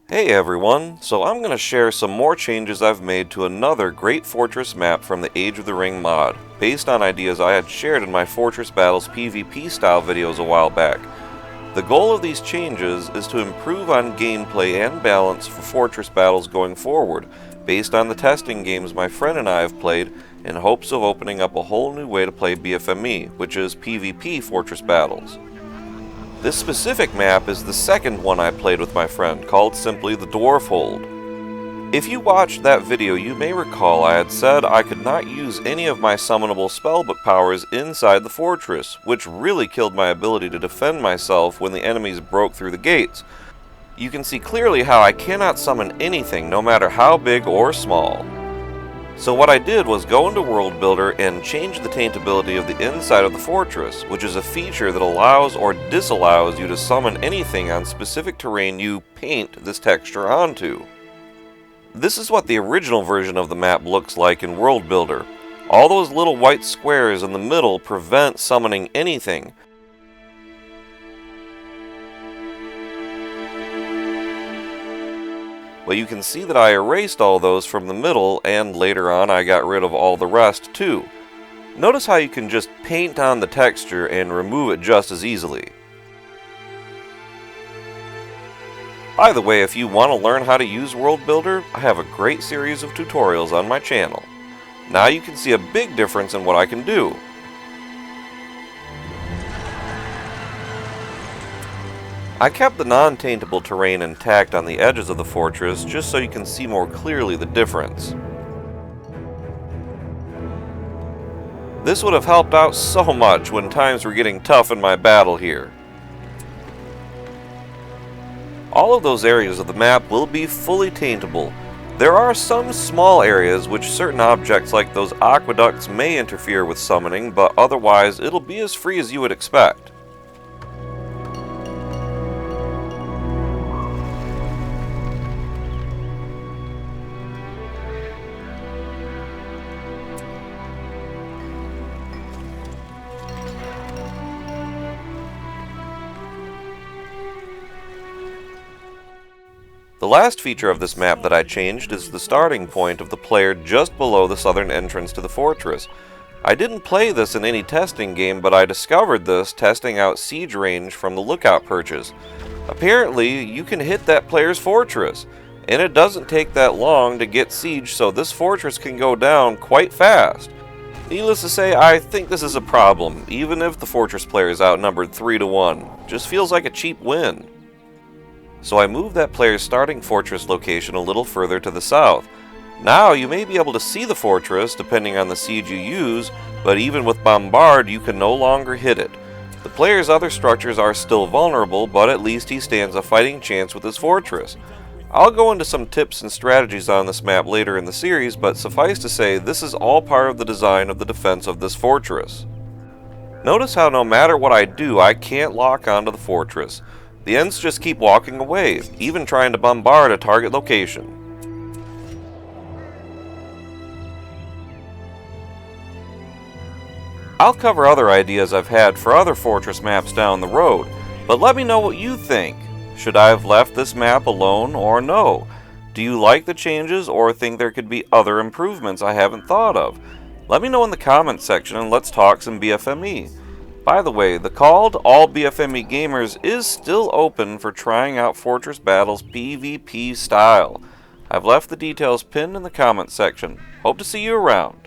Hey everyone, so I'm going to share some more changes I've made to another great Fortress map from the Age of the Ring mod, based on ideas I had shared in my Fortress Battles PvP style videos a while back. The goal of these changes is to improve on gameplay and balance for Fortress Battles going forward, based on the testing games my friend and I have played in hopes of opening up a whole new way to play BFME, which is PvP Fortress Battles. This specific map is the second one I played with my friend, called simply the Dwarf Hold. If you watched that video, you may recall I had said I could not use any of my summonable spellbook powers inside the fortress, which really killed my ability to defend myself when the enemies broke through the gates. You can see clearly how I cannot summon anything, no matter how big or small. So what I did was go into World Builder and change the taintability of the inside of the fortress, which is a feature that allows or disallows you to summon anything on specific terrain you paint this texture onto. This is what the original version of the map looks like in World Builder. All those little white squares in the middle prevent summoning anything. But you can see that I erased all those from the middle, and later on I got rid of all the rest too. Notice how you can just paint on the texture and remove it just as easily. By the way, if you want to learn how to use World Builder, I have a great series of tutorials on my channel. Now you can see a big difference in what I can do. I kept the non-taintable terrain intact on the edges of the fortress just so you can see more clearly the difference. This would have helped out so much when times were getting tough in my battle here. All of those areas of the map will be fully taintable. There are some small areas which certain objects like those aqueducts may interfere with summoning, but otherwise it'll be as free as you would expect. The last feature of this map that I changed is the starting point of the player just below the southern entrance to the fortress. I didn't play this in any testing game, but I discovered this testing out siege range from the lookout perches. Apparently, you can hit that player's fortress, and it doesn't take that long to get siege, so this fortress can go down quite fast. Needless to say, I think this is a problem, even if the fortress player is outnumbered 3-1. Just feels like a cheap win. So I moved that player's starting fortress location a little further to the south. Now you may be able to see the fortress depending on the siege you use, but even with Bombard you can no longer hit it. The player's other structures are still vulnerable, but at least he stands a fighting chance with his fortress. I'll go into some tips and strategies on this map later in the series, but suffice to say this is all part of the design of the defense of this fortress. Notice how no matter what I do, I can't lock onto the fortress. The ends just keep walking away, even trying to bombard a target location. I'll cover other ideas I've had for other fortress maps down the road, but let me know what you think. Should I have left this map alone or no? Do you like the changes or think there could be other improvements I haven't thought of? Let me know in the comments section and let's talk some BFME. By the way, the call to all BFME gamers is still open for trying out Fortress Battles PvP style. I've left the details pinned in the comments section. Hope to see you around.